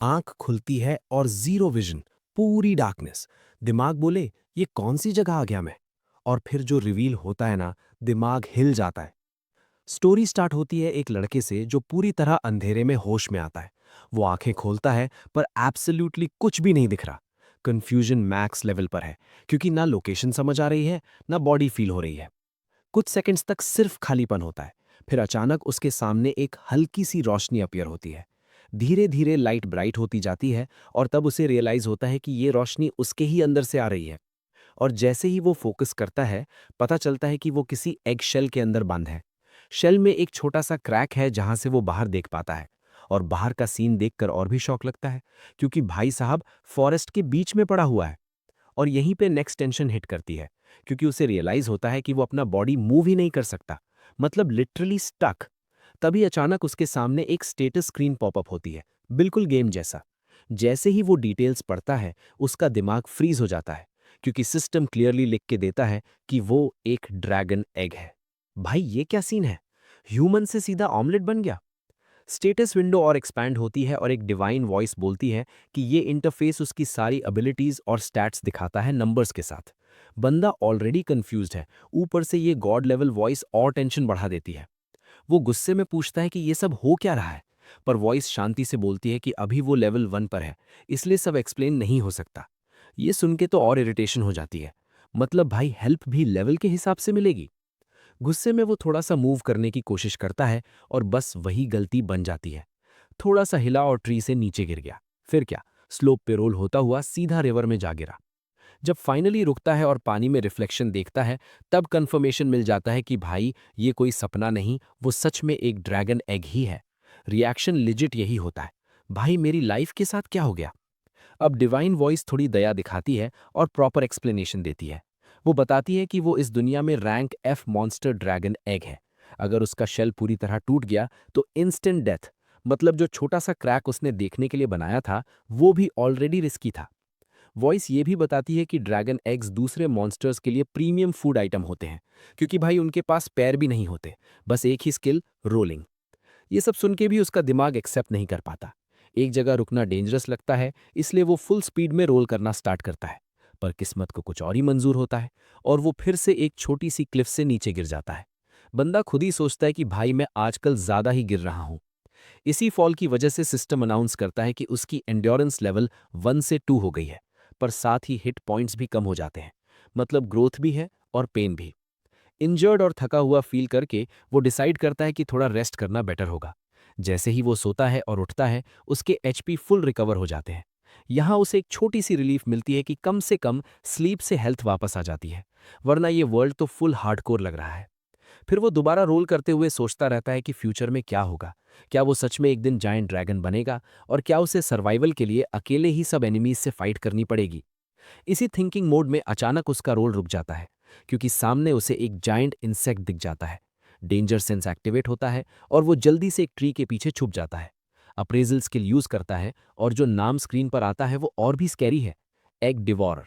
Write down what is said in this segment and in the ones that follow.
आंख खुलती है और जीरो विजन, पूरी डार्कनेस। दिमाग बोले ये कौन सी जगह आ गया मैं। और फिर जो रिवील होता है ना, दिमाग हिल जाता है। स्टोरी स्टार्ट होती है एक लड़के से जो पूरी तरह अंधेरे में होश में आता है। वो आंखें खोलता है पर एब्सोल्युटली कुछ भी नहीं दिख रहा। कंफ्यूजन मैक्स लेवल पर है, क्योंकि ना लोकेशन समझ आ रही है, ना बॉडी फील हो रही है। कुछ सेकंड्स तक सिर्फ खालीपन होता है। फिर अचानक उसके सामने एक हल्की सी रोशनी अपीयर होती है। धीरे धीरे लाइट ब्राइट होती जाती है और तब उसे रियलाइज होता है कि ये रोशनी उसके ही अंदर से आ रही है। और जैसे ही वो फोकस करता है, पता चलता है कि वो किसी एग शेल के अंदर बंद है। शेल में एक छोटा सा क्रैक है जहां से वो बाहर देख पाता है। और बाहर का सीन देखकर और भी शौक लगता है, क्योंकि भाई साहब फॉरेस्ट के बीच में पड़ा हुआ है। और यहीं पे नेक्स्ट टेंशन हिट करती है, क्योंकि उसे रियलाइज होता है कि वो अपना बॉडी मूव ही नहीं कर सकता, मतलब लिटरली स्टक। तभी अचानक उसके सामने एक स्टेटस स्क्रीन पॉपअप होती है, बिल्कुल गेम जैसा। जैसे ही वो डिटेल्स पढ़ता है, उसका दिमाग फ्रीज हो जाता है, क्योंकि सिस्टम क्लियरली लिख के देता है कि वो एक ड्रैगन एग है। भाई ये क्या सीन है, ह्यूमन से सीधा ऑमलेट बन गया। स्टेटस विंडो और एक्सपैंड होती है और एक डिवाइन वॉइस बोलती है कि ये इंटरफेस उसकी सारी एबिलिटीज और स्टैट्स दिखाता है नंबर्स के साथ। बंदा ऑलरेडी कंफ्यूज्ड है, ऊपर से ये गॉड लेवल वॉइस और टेंशन बढ़ा देती है। वो गुस्से में पूछता है कि ये सब हो क्या रहा है, पर वॉइस शांति से बोलती है कि अभी वो लेवल 1 पर है, इसलिए सब एक्सप्लेन नहीं हो सकता। ये सुन के तो और इरिटेशन हो जाती है। मतलब भाई हेल्प भी लेवल के हिसाब से मिलेगी। गुस्से में वो थोड़ा सा मूव करने की कोशिश करता है और बस वही गलती बन जाती है। थोड़ा सा हिला और ट्री से नीचे गिर गया। फिर क्या, स्लोप पे रोल होता हुआ सीधा रिवर में जा गिरा। जब फाइनली रुकता है और पानी में रिफ्लेक्शन देखता है, तब कंफर्मेशन मिल जाता है कि भाई ये कोई सपना नहीं, वो सच में एक ड्रैगन एग ही है। रिएक्शन लिजिट यही होता है, भाई मेरी लाइफ के साथ क्या हो गया। अब डिवाइन वॉइस थोड़ी दया दिखाती है और प्रॉपर एक्सप्लेनेशन देती है। वो बताती है कि वो इस दुनिया में rank F monster dragon egg है। अगर उसका शेल पूरी तरह टूट गया तो इंस्टेंट डेथ, मतलब जो छोटा सा क्रैक उसने देखने के लिए बनाया था, वो भी ऑलरेडी रिस्की था। वॉइस ये भी बताती है कि ड्रैगन एग्स दूसरे मॉन्स्टर्स के लिए प्रीमियम फूड आइटम होते हैं, क्योंकि भाई उनके पास पैर भी नहीं होते, बस एक ही स्किल, रोलिंग। ये सब सुन के भी उसका दिमाग एक्सेप्ट नहीं कर पाता। एक जगह रुकना डेंजरस लगता है, इसलिए वो फुल स्पीड में रोल करना स्टार्ट करता है। पर किस्मत को कुछ और ही मंजूर होता है और वो फिर से एक छोटी सी क्लिफ से नीचे गिर जाता है। बंदा खुद ही सोचता है कि भाई मैं आजकल ज्यादा ही गिर रहा हूं। इसी फॉल की वजह से सिस्टम अनाउंस करता है कि उसकी एंड्योरेंस लेवल 1 से 2 हो गई है, पर साथ ही हिट पॉइंट्स भी कम हो जाते हैं। मतलब ग्रोथ भी है और पेन भी। इंजर्ड और थका हुआ फील करके वो डिसाइड करता है कि थोड़ा रेस्ट करना बेटर होगा। जैसे ही वो सोता है और उठता है, उसके एचपी फुल रिकवर हो जाते हैं। यहाँ उसे एक छोटी सी रिलीफ मिलती है कि कम से कम स्लीप से हेल्थ वापस आ जाती है, वरना ये वर्ल्ड तो फुल हार्डकोर लग रहा है। फिर वो दोबारा रोल करते हुए सोचता रहता है कि फ्यूचर में क्या होगा। क्या वो सच में एक दिन जायंट ड्रैगन बनेगा, और क्या उसे सर्वाइवल के लिए अकेले ही सब एनिमीज से फाइट करनी पड़ेगी। इसी थिंकिंग मोड में अचानक उसका रोल रुक जाता है, क्योंकि सामने उसे एक जायंट इंसेक्ट दिख जाता है। डेंजर सेंस एक्टिवेट होता है और वो जल्दी से एक ट्री के पीछे छुप जाता है। अप्रेजल स्किल यूज करता है और जो नाम स्क्रीन पर आता है वो और भी स्कैरी है, एग डिवॉरर।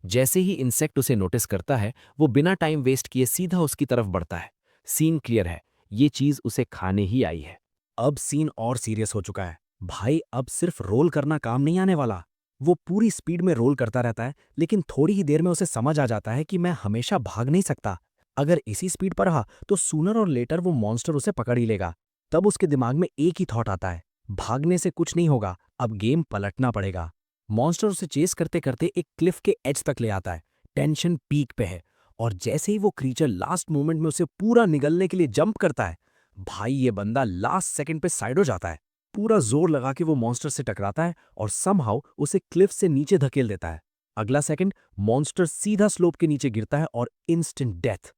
जैसे ही इंसेक्ट उसे नोटिस करता है, वो बिना टाइम वेस्ट किए सीधा उसकी तरफ बढ़ता है। सीन क्लियर है, ये चीज उसे खाने ही आई है। अब सीन और सीरियस हो चुका है। भाई अब सिर्फ रोल करना काम नहीं आने वाला। वो पूरी स्पीड में रोल करता रहता है, लेकिन थोड़ी ही देर में उसे समझ आ जाता है कि मैं हमेशा भाग नहीं सकता। अगर इसी स्पीड पर रहा तो सूनर और लेटर वो मॉन्स्टर उसे पकड़ ही लेगा। तब उसके दिमाग में एक ही थॉट आता है, भागने से कुछ नहीं होगा, अब गेम पलटना पड़ेगा। मॉन्स्टर उसे चेस करते करते एक क्लिफ के एज तक ले आता है। टेंशन पीक पे है, और जैसे ही वो क्रीचर लास्ट मोमेंट में उसे पूरा निगलने के लिए जंप करता है, भाई ये बंदा लास्ट सेकंड पे साइड हो जाता है। पूरा जोर लगा के वो मॉन्स्टर से टकराता है और समहाउ उसे क्लिफ से नीचे धकेल देता है। अगला सेकंड मॉन्स्टर सीधा स्लोप के नीचे गिरता है और इंस्टेंट डेथ।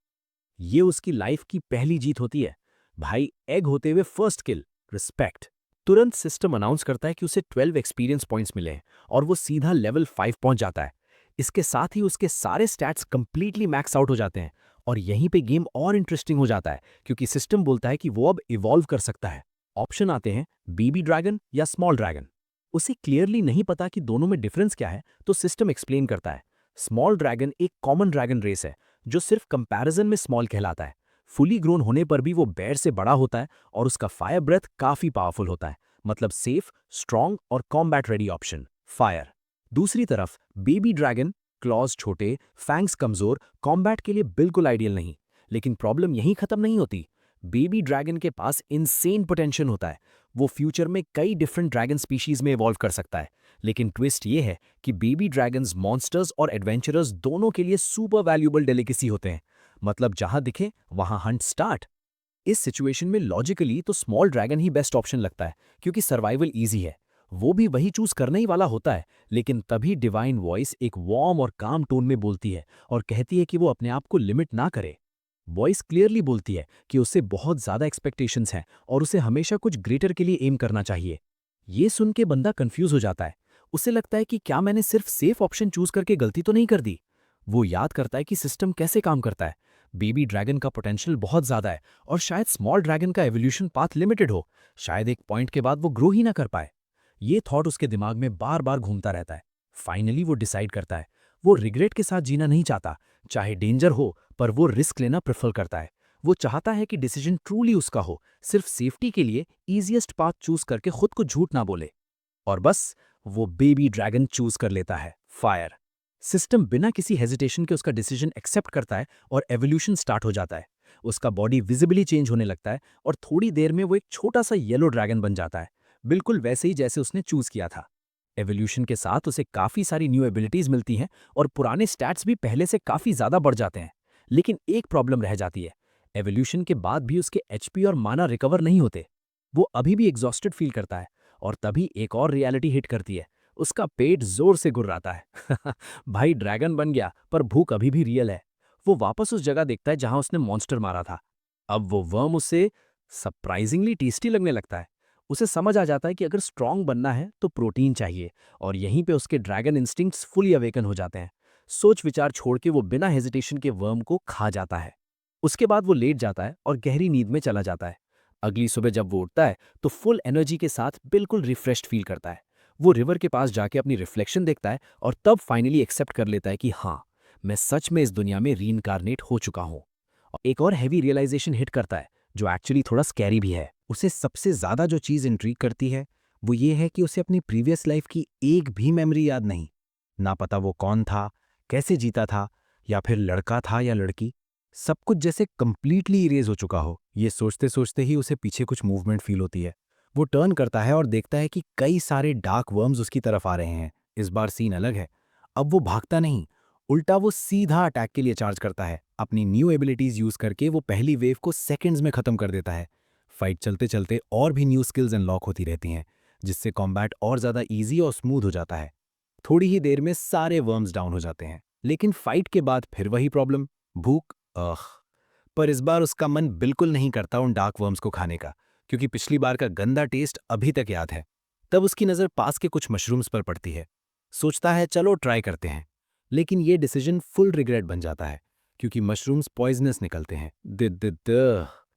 ये उसकी लाइफ की पहली जीत होती है। भाई एग होते हुए फर्स्ट किल, रिस्पेक्ट। तुरंत सिस्टम अनाउंस करता है कि उसे 12 एक्सपीरियंस पॉइंट्स मिले हैं और वो सीधा लेवल 5 पहुंच जाता है। इसके साथ ही उसके सारे स्टैट्स कंप्लीटली मैक्स आउट हो जाते हैं। और यहीं पे गेम और इंटरेस्टिंग हो जाता है, क्योंकि सिस्टम बोलता है कि वो अब इवॉल्व कर सकता है। ऑप्शन आते हैं बेबी ड्रैगन या स्मॉल ड्रैगन। उसे क्लियरली नहीं पता कि दोनों में डिफरेंस क्या है, तो सिस्टम एक्सप्लेन करता है। स्मॉल ड्रैगन एक कॉमन ड्रैगन रेस है, जो सिर्फ कंपैरिजन में स्मॉल कहलाता है। फुली ग्रोन होने पर भी वो बेर से बड़ा होता है और उसका फायर ब्रेथ काफी पावरफुल होता है। मतलब सेफ, स्ट्रॉन्ग और कॉम्बैट रेडी ऑप्शन, फायर। दूसरी तरफ बेबी ड्रैगन, क्लॉज छोटे, फैंग्स कमजोर, कॉम्बैट के लिए बिल्कुल आइडियल नहीं। लेकिन प्रॉब्लम यहीं खत्म नहीं होती। बेबी ड्रैगन के पास इनसेन पोटेंशियल होता है। वो फ्यूचर में कई डिफरेंट ड्रैगन स्पीशीज में इवॉल्व कर सकता है। लेकिन ट्विस्ट ये है कि बेबी ड्रैगन्स मॉन्स्टर्स और एडवेंचरर्स दोनों के लिए सुपर वैल्यूबल डेलिकेसी होते हैं। मतलब जहां दिखे वहां हंट स्टार्ट। इस सिचुएशन में लॉजिकली तो स्मॉल ड्रैगन ही बेस्ट ऑप्शन लगता है, क्योंकि सर्वाइवल इजी है। वो भी वही चूज करने ही वाला होता है। लेकिन तभी डिवाइन वॉइस एक वार्म और काम टोन में बोलती है और कहती है कि वो अपने आप को लिमिट ना करे। वॉइस क्लियरली बोलती है कि उससे बहुत ज्यादा एक्सपेक्टेशंस हैं और उसे हमेशा कुछ ग्रेटर के लिए एम करना चाहिए। ये सुन के बंदा कंफ्यूज हो जाता है। उसे लगता है कि क्या मैंने सिर्फ सेफ ऑप्शन चूज करके गलती तो नहीं कर दी। वो याद करता है कि सिस्टम कैसे काम करता है। बेबी ड्रैगन का पोटेंशियल बहुत ज्यादा है और शायद स्मॉल ड्रैगन का एवोल्यूशन पाथ लिमिटेड हो। शायद एक पॉइंट के बाद वो ग्रो ही ना कर पाए। ये थॉट उसके दिमाग में बार बार घूमता रहता है। फाइनली वो डिसाइड करता है। वो रिग्रेट के साथ जीना नहीं चाहता, चाहे डेंजर हो, पर वो रिस्क लेना प्रेफर करता है। वो चाहता है कि डिसीजन ट्रूली उसका हो, सिर्फ सेफ्टी के लिए ईजिएस्ट पाथ चूज करके खुद को झूठ ना बोले। और बस वो बेबी ड्रैगन चूज कर लेता है, फायर। सिस्टम बिना किसी हेजिटेशन के उसका डिसीजन एक्सेप्ट करता है और एवोल्यूशन स्टार्ट हो जाता है। उसका बॉडी विजिबली चेंज होने लगता है और थोड़ी देर में वो एक छोटा सा येलो ड्रैगन बन जाता है, बिल्कुल वैसे ही जैसे उसने चूज किया था। एवोल्यूशन के साथ उसे काफी सारी न्यू एबिलिटीज मिलती हैं और पुराने स्टैट्स भी पहले से काफी ज्यादा बढ़ जाते हैं। लेकिन एक प्रॉब्लम रह जाती है। एवोल्यूशन के बाद भी उसके एचपी और माना रिकवर नहीं होते। वो अभी भी एग्जॉस्टेड फील करता है। और तभी एक और रियलिटी हिट करती है। उसका पेट जोर से गुर्राता है। भाई ड्रैगन बन गया, पर भूख अभी भी रियल है। वो वापस उस जगह देखता है जहां उसने मॉन्स्टर मारा था। अब वो वर्म उसे सरप्राइजिंगली टेस्टी लगने लगता है। उसे समझ आ जाता है कि अगर स्ट्रांग बनना है तो प्रोटीन चाहिए, और यहीं पे उसके ड्रैगन इंस्टिंक्ट्स फुली अवेकन हो जाते हैं। सोच विचार छोड़ के वो बिना हेजिटेशन के वर्म को खा जाता है। उसके बाद वो लेट जाता है और गहरी नींद में चला जाता है। अगली सुबह जब वो उठता है तो फुल एनर्जी के साथ बिल्कुल रिफ्रेश्ड फील करता है। वो रिवर के पास जाके अपनी रिफ्लेक्शन देखता है और तब फाइनली एक्सेप्ट कर लेता है कि हाँ, मैं सच में इस दुनिया में रीइंकार्नेट हो चुका हूँ। और एक और हैवी रियलाइजेशन हिट करता है, जो एक्चुअली थोड़ा स्कैरी भी है। उसे सबसे ज्यादा जो चीज इंट्रीग करती है वो ये है कि उसे अपनी प्रीवियस लाइफ की एक भी मेमोरी याद नहीं। ना पता वो कौन था, कैसे जीता था, या फिर लड़का था या लड़की। सब कुछ जैसे कंप्लीटली इरेज हो चुका हो। ये सोचते सोचते ही उसे पीछे कुछ मूवमेंट फील होती है। वो टर्न करता है और देखता है कि कई सारे डार्क वर्म्स उसकी तरफ आ रहे हैं। इस बार सीन अलग है। अब वो भागता नहीं, उल्टा वो सीधा अटैक के लिए चार्ज करता है। अपनी न्यू एबिलिटीज यूज करके वो पहली वेव को सेकंड्स में खत्म कर देता है। फाइट चलते चलते और भी न्यू स्किल्स अनलॉक होती रहती हैं, जिससे कॉम्बैट और ज्यादा इजी और स्मूथ हो जाता है। थोड़ी ही देर में सारे वर्म्स डाउन हो जाते हैं। लेकिन फाइट के बाद फिर वही प्रॉब्लम, भूख। पर इस बार उसका मन बिल्कुल नहीं करता उन डार्क वर्म्स को खाने का, क्योंकि पिछली बार का गंदा टेस्ट अभी तक याद है। तब उसकी नज़र पास के कुछ मशरूम्स पर पड़ती है। सोचता है चलो ट्राई करते हैं। लेकिन ये डिसीजन फुल रिग्रेट बन जाता है, क्योंकि मशरूम्स पॉइजनस निकलते हैं।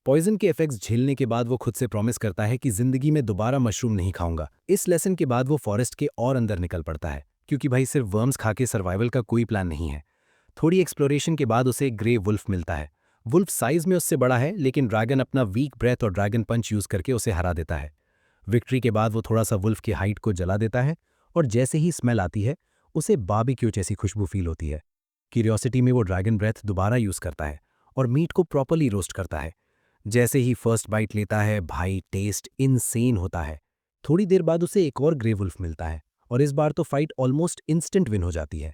पॉइजन के इफेक्ट्स झेलने के बाद वो खुद से प्रॉमिस करता है कि जिंदगी में दोबारा मशरूम नहीं खाऊंगा। इस लेसन के बाद वो फॉरेस्ट के और अंदर निकल पड़ता है, क्योंकि भाई सिर्फ वर्म्स खा के सर्वाइवल का कोई प्लान नहीं है। थोड़ी एक्सप्लोरेशन के बाद उसे एक ग्रे वुल्फ मिलता है। वुल्फ साइज में उससे बड़ा है, लेकिन ड्रैगन अपना वीक ब्रेथ और ड्रैगन पंच यूज करके उसे हरा देता है। विक्ट्री के बाद वो थोड़ा सा वुल्फ की हाइट को जला देता है, और जैसे ही स्मेल आती है उसे बारबेक्यू जैसी खुशबू फील होती है। क्यूरियोसिटी में वो ड्रैगन ब्रेथ दोबारा यूज करता है और मीट को प्रॉपरली रोस्ट करता है। जैसे ही फर्स्ट बाइट लेता है, भाई टेस्ट इनसेन होता है। थोड़ी देर बाद उसे एक और ग्रे वुल्फ मिलता है, और इस बार तो फाइट ऑलमोस्ट इंस्टेंट विन हो जाती है।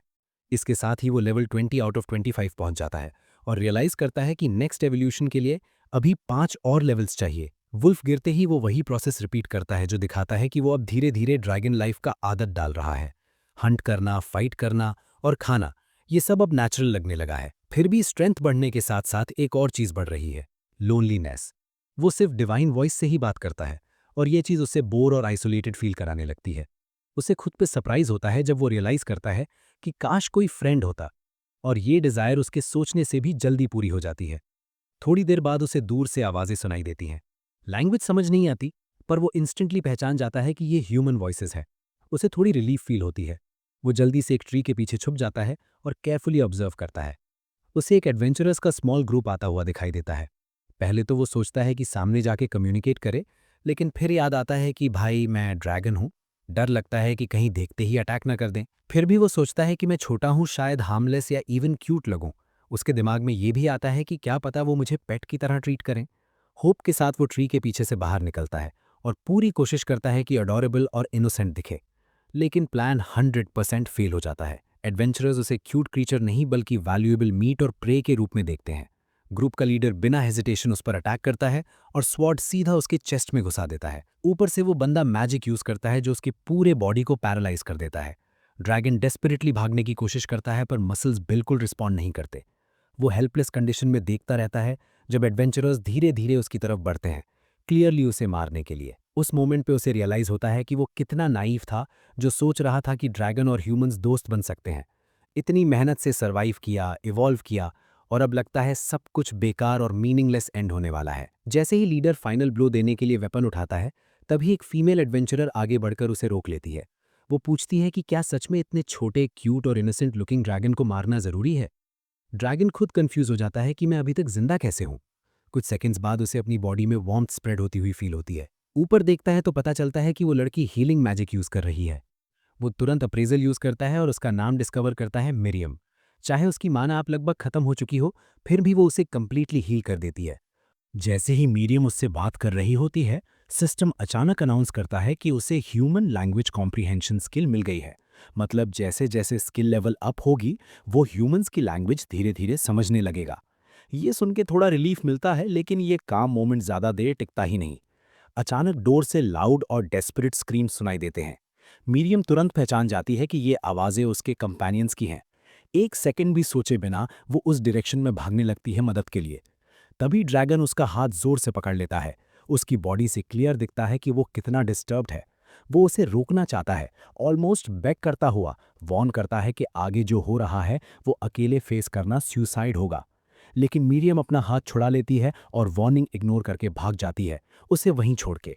इसके साथ ही वो लेवल 20 आउट ऑफ 25 पहुंच जाता है और रियलाइज करता है कि नेक्स्ट एवोल्यूशन के लिए अभी 5 और लेवल्स चाहिए। वुल्फ गिरते ही वो वही प्रोसेस रिपीट करता है, जो दिखाता है कि वो अब धीरे धीरे ड्रैगन लाइफ का आदत डाल रहा है। हंट करना, फाइट करना और खाना, ये सब अब नेचुरल लगने लगा है। फिर भी स्ट्रेंथ बढ़ने के साथ साथ एक और चीज बढ़ रही है, लोनलीनेस। वो सिर्फ डिवाइन वॉइस से ही बात करता है, और ये चीज उसे बोर और आइसोलेटेड फील कराने लगती है। उसे खुद पे सरप्राइज होता है जब वो रियलाइज करता है कि काश कोई फ्रेंड होता, और ये डिजायर उसके सोचने से भी जल्दी पूरी हो जाती है। थोड़ी देर बाद उसे दूर से आवाजें सुनाई देती हैं। लैंग्वेज समझ नहीं आती, पर वो इंस्टेंटली पहचान जाता है कि ये ह्यूमन वॉइसेस है। उसे थोड़ी रिलीफ फील होती है। वो जल्दी से एक ट्री के पीछे छुप जाता है और केयरफुली ऑब्जर्व करता है। उसे एक एडवेंचरर्स का स्मॉल ग्रुप आता हुआ दिखाई देता है। पहले तो वो सोचता है कि सामने जाके कम्युनिकेट करे, लेकिन फिर याद आता है कि भाई मैं ड्रैगन हूँ। डर लगता है कि कहीं देखते ही अटैक ना कर दें। फिर भी वो सोचता है कि मैं छोटा हूँ, शायद हार्मलेस या इवन क्यूट लगूं। उसके दिमाग में ये भी आता है कि क्या पता वो मुझे पेट की तरह ट्रीट करें। होप के साथ वो ट्री के पीछे से बाहर निकलता है और पूरी कोशिश करता है कि अडोरेबल और इनोसेंट दिखे। लेकिन प्लान 100% फेल हो जाता है। एडवेंचरर्स उसे क्यूट क्रीचर नहीं बल्कि वैल्यूएबल मीट और प्रे के रूप में देखते हैं। ग्रुप का लीडर बिना हेजिटेशन उस पर अटैक करता है और स्वॉर्ड सीधा उसके चेस्ट में घुसा देता है। ऊपर से वो बंदा मैजिक यूज करता है जो उसकी पूरे बॉडी को पैरालाइज कर देता है। ड्रैगन डेस्परेटली भागने की कोशिश करता है पर मसल्स बिल्कुल रिस्पॉन्ड नहीं करते। वो हेल्पलेस कंडीशन में देखता रहता है जब एडवेंचरर्स धीरे धीरे उसकी तरफ बढ़ते हैं, क्लियरली उसे मारने के लिए। उस मोमेंट पे उसे रियलाइज होता है कि वो कितना नाइव था जो सोच रहा था कि ड्रैगन और ह्यूमंस दोस्त बन सकते हैं। इतनी मेहनत से सर्वाइव किया, इवॉल्व किया, और अब लगता है सब कुछ बेकार और मीनिंगलेस एंड होने वाला है। जैसे ही लीडर फाइनल ब्लो देने के लिए वेपन उठाता है, तभी एक फीमेल एडवेंचरर आगे बढ़कर उसे रोक लेती है। वो पूछती है कि क्या सच में इतने छोटे, क्यूट और इनोसेंट लुकिंग ड्रैगन को मारना जरूरी है। ड्रैगन खुद कंफ्यूज हो जाता है कि मैं अभी तक जिंदा कैसे हूं। कुछ सेकंड्स बाद उसे अपनी बॉडी में वार्मथ स्प्रेड होती हुई फील होती है। ऊपर देखता है तो पता चलता है कि वो लड़की हीलिंग मैजिक यूज कर रही है। वो तुरंत अप्रेजल यूज करता है और उसका नाम डिस्कवर करता है मिरियम। चाहे उसकी माना आप लगभग खत्म हो चुकी हो, फिर भी वो उसे कंप्लीटली हील कर देती है। जैसे ही मीडियम उससे बात कर रही होती है, सिस्टम अचानक अनाउंस करता है कि उसे ह्यूमन लैंग्वेज कॉम्प्रिहेंशन स्किल मिल गई है। मतलब जैसे जैसे स्किल लेवल अप होगी, वो ह्यूमंस की लैंग्वेज धीरे धीरे समझने लगेगा। ये सुन के थोड़ा रिलीफ मिलता है, लेकिन ये काम मोमेंट ज़्यादा देर टिकता ही नहीं। अचानक डोर से लाउड और डेस्परेट स्क्रीम सुनाई देते हैं। मीरियम तुरंत पहचान जाती है कि ये आवाज़ें उसके कंपेनियंस की हैं। एक सेकंड भी सोचे बिना वो उस डायरेक्शन में भागने लगती है मदद के लिए। तभी ड्रैगन उसका हाथ जोर से पकड़ लेता है। उसकी बॉडी से क्लियर दिखता है कि वो कितना डिस्टर्ब्ड है। वो उसे रोकना चाहता है, ऑलमोस्ट बेग करता हुआ वॉर्न करता है कि आगे जो हो रहा है वो अकेले फेस करना सुसाइड होगा। लेकिन मीरियम अपना हाथ छुड़ा लेती है और वार्निंग इग्नोर करके भाग जाती है, उसे वहीं छोड़ के।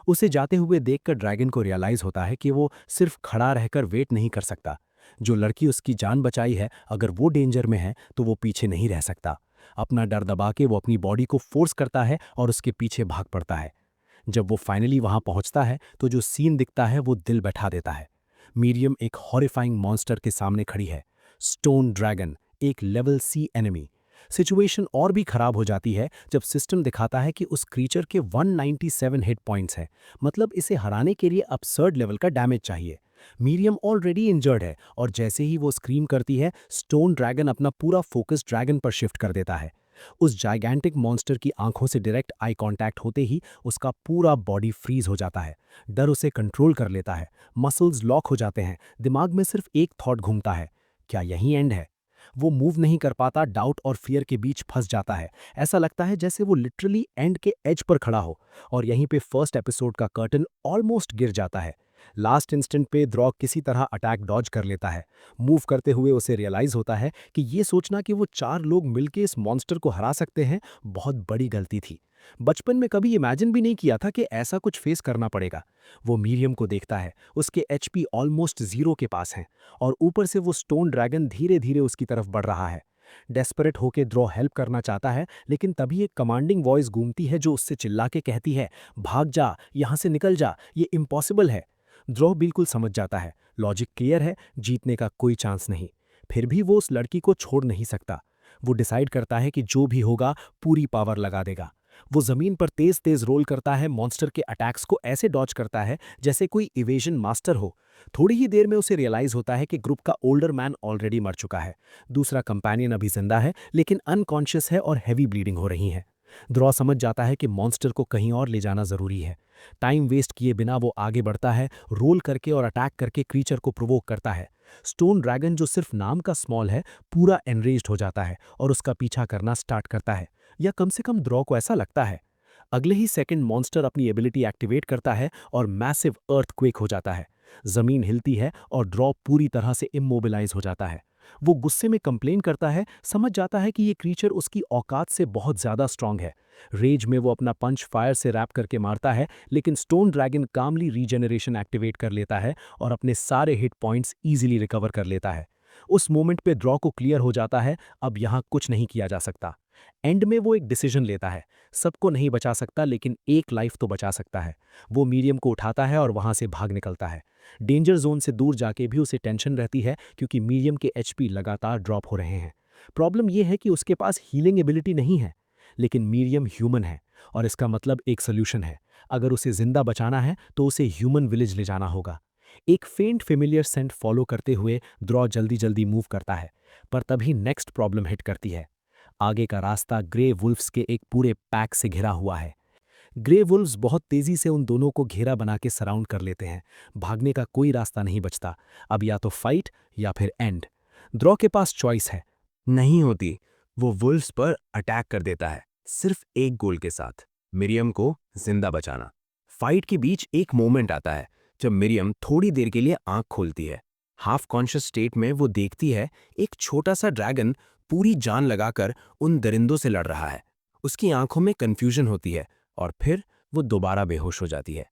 उसे जाते हुए देखकर ड्रैगन को रियलाइज होता है कि वो सिर्फ खड़ा रहकर वेट नहीं कर सकता। जो लड़की उसकी जान बचाई है, अगर वो डेंजर में है तो वो पीछे नहीं रह सकता। अपना डर दबा के वो अपनी बॉडी को फोर्स करता है और उसके पीछे भाग पड़ता है। जब वो फाइनली वहां पहुंचता है तो जो सीन दिखता है वो दिल बैठा देता है। मीरियम एक हॉरिफाइंग मॉन्स्टर के सामने खड़ी है। स्टोन ड्रैगन, एक लेवल सी एनिमी। सिचुएशन और भी खराब हो जाती है जब सिस्टम दिखाता है कि उस क्रीचर के 197 हिट पॉइंट्स हैं। मतलब इसे हराने के लिए absurd लेवल का डैमेज चाहिए। मीरियम ऑलरेडी इंजर्ड है और जैसे ही वो स्क्रीम करती है, स्टोन ड्रैगन अपना पूरा फोकस ड्रैगन पर शिफ्ट कर देता है। उस जाइगैंटिक मॉन्स्टर की आंखों से डायरेक्ट आई कांटेक्ट होते ही उसका पूरा बॉडी फ्रीज हो जाता है। डर उसे कंट्रोल कर लेता है, मसल्स लॉक हो जाते हैं, दिमाग में सिर्फ एक थॉट घूमता है, क्या यही एंड है। वो मूव नहीं कर पाता, डाउट और फियर के बीच फंस जाता है। ऐसा लगता है जैसे वो लिटरली एंड के एज पर खड़ा हो। और यहीं पे फर्स्ट एपिसोड का कर्टन ऑलमोस्ट गिर जाता है। लास्ट इंस्टेंट पे ड्रॉग किसी तरह अटैक डॉज कर लेता है। मूव करते हुए उसे रियलाइज होता है कि ये सोचना कि वो 4 लोग मिलके इस मॉन्स्टर को हरा सकते हैं, बहुत बड़ी गलती थी। बचपन में कभी इमेजिन भी नहीं किया था कि ऐसा कुछ फेस करना पड़ेगा। वो मीरियम को देखता है, उसके एचपी ऑलमोस्ट जीरो के पास हैं, और ऊपर से वो स्टोन ड्रैगन धीरे धीरे उसकी तरफ बढ़ रहा है। डेस्परेट होके ड्रॉ हेल्प करना चाहता है, लेकिन तभी एक कमांडिंग वॉइस गूंजती है जो उससे चिल्ला के कहती है, भाग जा, यहाँ से निकल जा, ये इम्पॉसिबल है। ड्रॉ बिल्कुल समझ जाता है, लॉजिक क्लियर है, जीतने का कोई चांस नहीं। फिर भी वो उस लड़की को छोड़ नहीं सकता। वो डिसाइड करता है कि जो भी होगा पूरी पावर लगा देगा। वो जमीन पर तेज तेज रोल करता है, मॉन्स्टर के अटैक्स को ऐसे डॉज करता है जैसे कोई इवेजन मास्टर हो। थोड़ी ही देर में उसे रियलाइज होता है कि ग्रुप का ओल्डर मैन ऑलरेडी मर चुका है। दूसरा कंपेनियन अभी जिंदा है, लेकिन अनकॉन्शियस है और हैवी ब्लीडिंग हो रही है। ड्रॉ समझ जाता है कि मॉन्स्टर को कहीं और ले जाना जरूरी है। टाइम वेस्ट किए बिना वो आगे बढ़ता है, रोल करके और अटैक करके क्रीचर को प्रोवोक करता है। स्टोन ड्रैगन, जो सिर्फ नाम का स्मॉल है, पूरा एनरेज्ड हो जाता है और उसका पीछा करना स्टार्ट करता है, या कम से कम ड्रॉ को ऐसा लगता है। अगले ही सेकंड मॉन्स्टर अपनी एबिलिटी एक्टिवेट करता है और मैसिव अर्थक्वेक हो जाता है। जमीन हिलती है और ड्रॉ पूरी तरह से इमोबिलाइज हो जाता है। वो गुस्से में कंप्लेन करता है, समझ जाता है कि ये क्रीचर उसकी औकात से बहुत ज्यादा स्ट्रांग है। रेज में वो अपना पंच फायर से रैप करके मारता है, लेकिन स्टोन ड्रैगन कामली रीजेनरेशन एक्टिवेट कर लेता है और अपने सारे हिट पॉइंट्स इजीली रिकवर कर लेता है। उस मोमेंट पे ड्रॉ को क्लियर हो जाता है, अब यहाँ कुछ नहीं किया जा सकता। एंड में वो एक डिसीजन लेता है, सबको नहीं बचा सकता लेकिन एक लाइफ तो बचा सकता है। वो मीडियम को उठाता है और वहाँ से भाग निकलता है। डेंजर जोन से दूर जाके भी उसे टेंशन रहती है क्योंकि मीडियम के एचपी लगातार ड्रॉप हो रहे हैं। प्रॉब्लम ये है कि उसके पास हीलिंग एबिलिटी नहीं है, लेकिन मीडियम ह्यूमन है और इसका मतलब एक सोल्यूशन है। अगर उसे जिंदा बचाना है तो उसे ह्यूमन विलेज ले जाना होगा। एक फेंट फेमिलियर सेंट फॉलो करते हुए ड्रॉ जल्दी जल्दी मूव करता है, पर तभी नेक्स्ट प्रॉब्लम हिट करती है। आगे का रास्ता ग्रे वुल्फ्स के एक पूरे पैक से घिरा हुआ है। ग्रे वुल्व्स बहुत तेजी से उन दोनों को घेरा बना के सराउंड कर लेते हैं। भागने का कोई रास्ता नहीं बचता। अब या तो फाइट या फिर एंड। ड्रॉ के पास चॉइस है। नहीं होती। वो वुल्फ्स पर अटैक कर देता है, सिर्फ एक गोल के साथ, मिरियम को जिंदा बचाना। फाइट के बीच एक मोमेंट आता है जब मिरियम थोड़ी देर के लिए आंख खोलती है। हाफ कॉन्शियस स्टेट में वो देखती है एक छोटा सा ड्रैगन पूरी जान लगाकर उन दरिंदों से लड़ रहा है। उसकी आंखों में कंफ्यूजन होती है और फिर वो दोबारा बेहोश हो जाती है।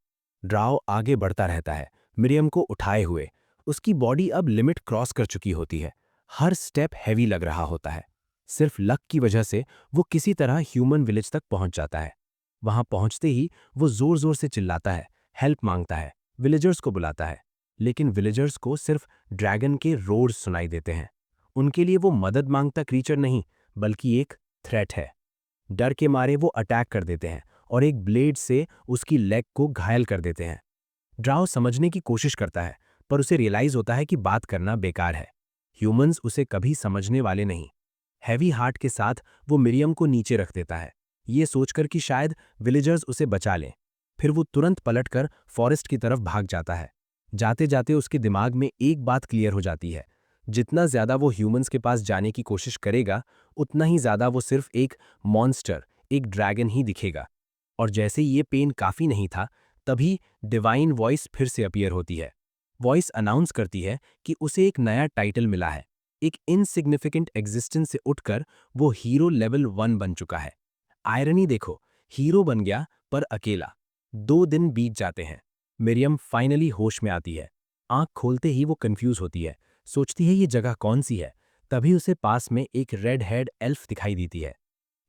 ड्राओ आगे बढ़ता रहता है, मिरियम को उठाए हुए। उसकी बॉडी अब लिमिट क्रॉस कर चुकी होती है। हर स्टेप हैवी लग रहा होता है। सिर्फ लक की वजह से वो किसी तरह ह्यूमन विलेज तक पहुंच जाता है। वहां पहुंचते ही वो जोर जोर से चिल्लाता है, हेल्प मांगता है, विलेजर्स को बुलाता है। लेकिन विलेजर्स को सिर्फ ड्रैगन के रोर्स सुनाई देते हैं। उनके लिए वो मदद मांगता क्रीचर नहीं, बल्कि एक थ्रेट है। डर के मारे वो अटैक कर देते हैं और एक ब्लेड से उसकी लेग को घायल कर देते हैं। ड्राओ समझने की कोशिश करता है, पर उसे रियलाइज होता है कि बात करना बेकार है। ह्यूमंस उसे कभी समझने वाले नहीं। हैवी हार्ट के साथ वो मिरियम को नीचे रख देता है, ये सोचकर कि शायद विलेजर्स उसे बचा लें। फिर वो तुरंत पलटकर फॉरेस्ट की तरफ भाग जाता है। जाते जाते उसके दिमाग में एक बात क्लियर हो जाती है, जितना ज्यादा वो ह्यूमंस के पास जाने की कोशिश करेगा, उतना ही ज्यादा वो सिर्फ एक मॉन्स्टर, एक ड्रैगन ही दिखेगा। और जैसे ये पेन काफी नहीं था, तभी डिवाइन वॉइस फिर से अपीयर होती है। वॉइस अनाउंस करती है कि उसे एक नया टाइटल मिला है। एक इनसिग्निफिकेंट एग्जिस्टेंस से उठकर वो हीरो लेवल 1 बन चुका है। आयरनी देखो, हीरो बन गया पर अकेला। 2 दिन बीत जाते हैं। मिरियम फाइनली होश में आती है। आंख खोलते ही वो कंफ्यूज होती है, सोचती है ये जगह कौन सी है। तभी उसे पास में एक रेड हेड एल्फ दिखाई देती है।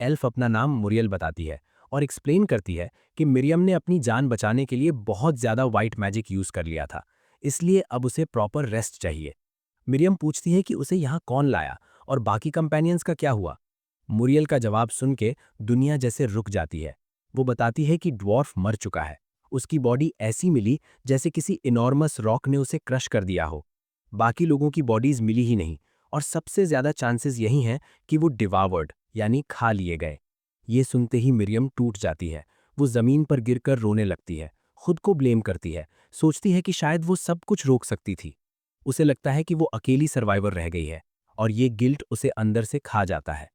एल्फ अपना नाम मुरियल बताती है और एक्सप्लेन करती है कि मिरियम ने अपनी जान बचाने के लिए बहुत ज्यादा वाइट मैजिक यूज कर लिया था, इसलिए अब उसे प्रॉपर रेस्ट चाहिए। मिरियम पूछती है कि उसे यहाँ कौन लाया और बाकी कंपेनियंस का क्या हुआ। मुरियल का जवाब सुन के दुनिया जैसे रुक जाती है। वो बताती है कि ड्वार्फ मर चुका है। उसकी बॉडी ऐसी मिली जैसे किसी इनॉर्मस रॉक ने उसे क्रश कर दिया हो। बाकी लोगों की बॉडीज मिली ही नहीं, और सबसे ज्यादा चांसेस यही हैं कि वो डिवावर्ड यानी खा लिए गए। ये सुनते ही मिरियम टूट जाती है। वो जमीन पर गिरकर रोने लगती है, खुद को ब्लेम करती है, सोचती है कि शायद वो सब कुछ रोक सकती थी। उसे लगता है कि वो अकेली सर्वाइवर रह गई है और ये गिल्ट उसे अंदर से खा जाता है।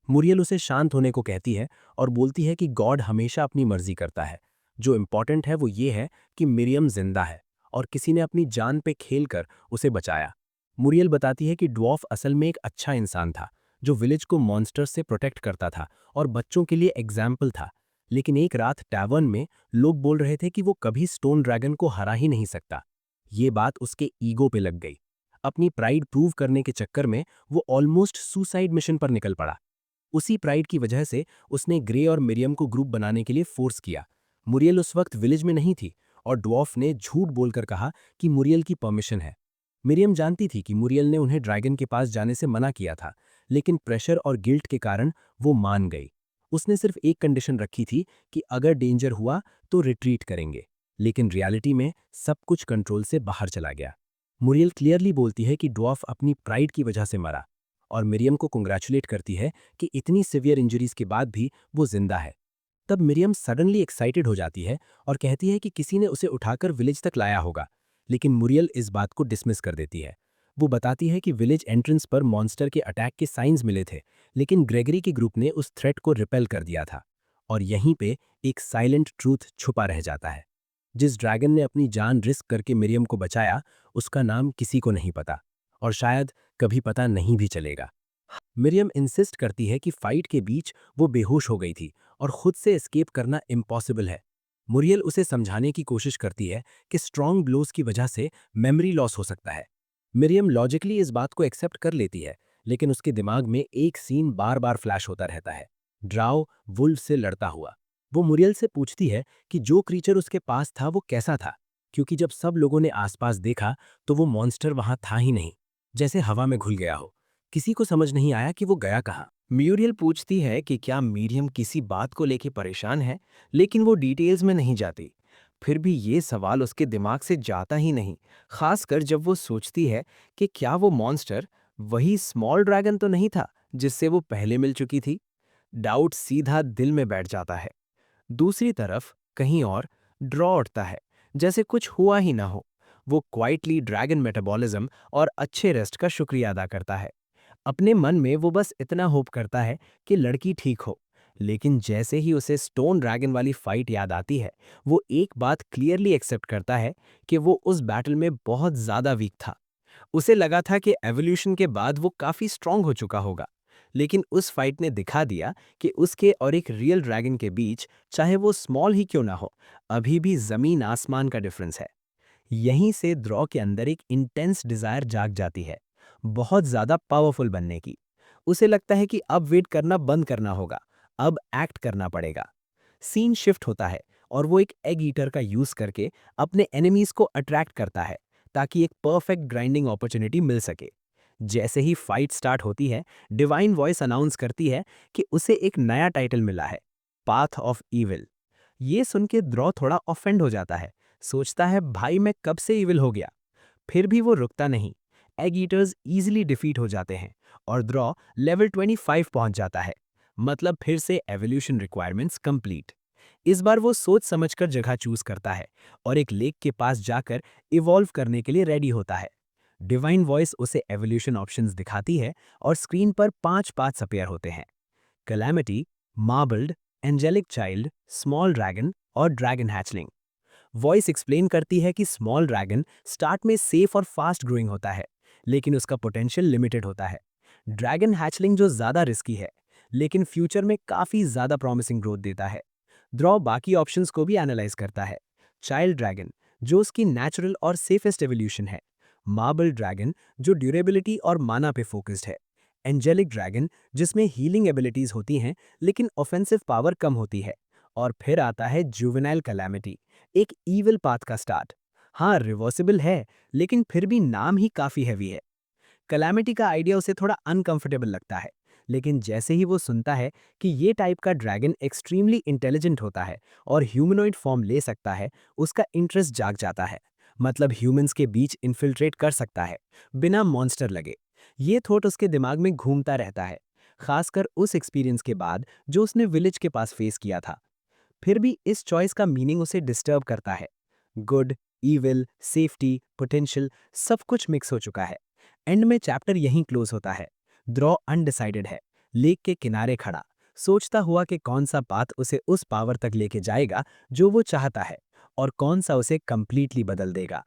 मुरियल उसे शांत होने को कहती है और बोलती है कि गॉड हमेशा अपनी मर्जी करता है। जो इम्पॉर्टेंट है वो ये है कि मिरियम जिंदा है और किसी ने अपनी जान पे खेलकर उसे बचाया। मुरियल बताती है कि ड्वार्फ असल में एक अच्छा इंसान था, जो विलेज को मॉन्स्टर्स से प्रोटेक्ट करता था और बच्चों के लिए एग्जाम्पल था। लेकिन एक रात टैवर्न में लोग बोल रहे थे कि वो कभी स्टोन ड्रैगन को हरा ही नहीं सकता। ये बात उसके ईगो पे लग गई। अपनी प्राइड प्रूव करने के चक्कर में वो ऑलमोस्ट सुसाइड मिशन पर निकल पड़ा। उसी प्राइड की वजह से उसने ग्रे और मिरियम को ग्रुप बनाने के लिए फोर्स किया। मुरियल उस वक्त विलेज में नहीं थी और ड्वार्फ ने झूठ बोलकर कहा कि मुरियल की परमिशन है। मिरियम जानती थी कि मुरियल ने उन्हें ड्रैगन के पास जाने से मना किया था, लेकिन प्रेशर और गिल्ट के कारण वो मान गई। उसने सिर्फ एक कंडीशन रखी थी कि अगर डेंजर हुआ तो रिट्रीट करेंगे, लेकिन रियलिटी में सब कुछ कंट्रोल से बाहर चला गया। मुरियल क्लियरली बोलती है कि ड्वार्फ अपनी प्राइड की वजह से मरा, और मिरियम को कंग्रेचुलेट करती है कि इतनी सिवियर इंजरीज के बाद भी वो जिंदा है। तब मिरियम सडनली एक्साइटेड हो जाती है और कहती है कि किसी ने उसे उठाकर विलेज तक लाया होगा, लेकिन मुरियल इस बात को डिसमिस कर देती है। वो बताती है कि विलेज एंट्रेंस पर मॉन्स्टर के अटैक के साइंस मिले थे, लेकिन ग्रेगरी के ग्रुप ने उस थ्रेट को रिपेल कर दिया था। और यहीं पे एक साइलेंट ट्रूथ छुपा रह जाता है। जिस ड्रैगन ने अपनी जान रिस्क करके मिरियम को बचाया, उसका नाम किसी को नहीं पता, और शायद कभी पता नहीं भी चलेगा। मिरियम इंसिस्ट करती है कि फाइट के बीच वो बेहोश हो गई थी और खुद से एस्केप करना इम्पॉसिबल है। मुरियल उसे समझाने की कोशिश करती है कि स्ट्रॉन्ग ब्लोज की वजह से मेमोरी लॉस हो सकता है। मिरियम लॉजिकली इस बात को एक्सेप्ट कर लेती है, लेकिन उसके दिमाग में एक सीन बार बार फ्लैश होता रहता है। ड्राओ वुल्फ से लड़ता हुआ। वो मुरियल से पूछती है कि जो क्रीचर उसके पास था वो कैसा था, क्योंकि जब सब लोगों ने आसपास देखा तो वो मॉन्स्टर वहां था ही नहीं, जैसे हवा में घुल गया हो। किसी को समझ नहीं आया कि वो गया कहाँ। म्यूरियल पूछती है कि क्या मीरियम किसी बात को लेकर परेशान है, लेकिन वो डिटेल्स में नहीं जाती। फिर भी ये सवाल उसके दिमाग से जाता ही नहीं, खासकर जब वो सोचती है कि क्या वो मॉन्स्टर वही स्मॉल ड्रैगन तो नहीं था जिससे वो पहले मिल चुकी थी। डाउट सीधा दिल में बैठ जाता है। दूसरी तरफ कहीं और ड्रॉ उठता है, जैसे कुछ हुआ ही ना हो। वो क्वाइटली ड्रैगन मेटाबॉलिज्म और अच्छे रेस्ट का शुक्रिया अदा करता है। अपने मन में वो बस इतना होप करता है कि लड़की ठीक हो। लेकिन जैसे ही उसे स्टोन ड्रैगन वाली फाइट याद आती है, वो एक बात क्लियरली एक्सेप्ट करता है कि वो उस बैटल में बहुत ज़्यादा वीक था। उसे लगा था कि एवोल्यूशन के बाद वो काफ़ी स्ट्रांग हो चुका होगा, लेकिन उस फाइट ने दिखा दिया कि उसके और एक रियल ड्रैगन के बीच, चाहे वो स्मॉल ही क्यों ना हो, अभी भी ज़मीन आसमान का डिफरेंस है। यहीं से द्रौ के अंदर एक इंटेंस डिजायर जाग जाती है, बहुत ज्यादा पावरफुल बनने की। उसे लगता है कि अब वेट करना बंद करना होगा, अब एक्ट करना पड़ेगा। सीन शिफ्ट होता है और वो एक एग ईटर का यूज करके अपने एनिमीज को अट्रैक्ट करता है, ताकि एक परफेक्ट ग्राइंडिंग अपॉर्चुनिटी मिल सके। जैसे ही फाइट स्टार्ट होती है, डिवाइन वॉइस अनाउंस करती है कि उसे एक नया टाइटल मिला है, पाथ ऑफ ईविल। ये सुन के द्रौ थोड़ा ऑफेंड हो जाता है, सोचता है भाई मैं कब से इविल हो गया। फिर भी वो रुकता नहीं। एग ईटर्स इजीली डिफीट हो जाते हैं और द्रौ लेवल 25 पहुंच जाता है। मतलब फिर से एवोल्यूशन रिक्वायरमेंट्स कंप्लीट। इस बार वो सोच समझकर जगह चूज करता है और एक लेक के पास जाकर इवॉल्व करने के लिए रेडी होता है। डिवाइन वॉइस उसे एवोल्यूशन ऑप्शंस दिखाती है और स्क्रीन पर 5 पाथ्स अपीयर होते हैं: calamity, marbled, angelic child, small dragon और ड्रैगन हैचलिंग। वॉइस एक्सप्लेन करती है कि स्मॉल ड्रैगन स्टार्ट में सेफ और फास्ट ग्रोइंग होता है, लेकिन उसका पोटेंशियल लिमिटेड होता है। ड्रैगन हैचलिंग जो ज़्यादा रिस्की है, लेकिन फ्यूचर में काफ़ी ज़्यादा प्रॉमिसिंग ग्रोथ देता है। द्रॉ बाकी ऑप्शंस को भी एनालाइज करता है: चाइल्ड ड्रैगन, जो उसकी नेचुरल और सेफेस्ट एवोल्यूशन है; मार्बल ड्रैगन, जो ड्यूरेबिलिटी और माना पे फोकस्ड है; एंजेलिक ड्रैगन, जिसमें हीलिंग एबिलिटीज होती हैं लेकिन ऑफेंसिव पावर कम होती है; और फिर आता है जुवेनाइल कैलामिटी, एक ईविल पाथ का स्टार्ट। हाँ, रिवर्सिबल है, लेकिन फिर भी नाम ही काफी हैवी है। कैलामिटी का आइडिया उसे थोड़ा अनकंफर्टेबल लगता है, लेकिन जैसे ही वो सुनता है कि ये टाइप का ड्रैगन एक्सट्रीमली इंटेलिजेंट होता है और ह्यूमनॉइड फॉर्म ले सकता है, उसका इंटरेस्ट जाग जाता है। मतलब ह्यूमंस के बीच इन्फिल्ट्रेट कर सकता है बिना मॉन्स्टर लगे। ये थॉट उसके दिमाग में घूमता रहता है, खासकर उस एक्सपीरियंस के बाद जो उसने विलेज के पास फेस किया था। फिर भी इस चॉइस का मीनिंग उसे डिस्टर्ब करता है। गुड, ईविल, सेफ्टी, पोटेंशियल, सब कुछ मिक्स हो चुका है। एंड में चैप्टर यहीं क्लोज होता है। द्रॉ अनडिसाइडेड है, लेक के किनारे खड़ा, सोचता हुआ कि कौन सा पाथ उसे उस पावर तक लेके जाएगा जो वो चाहता है, और कौन सा उसे कंप्लीटली बदल देगा।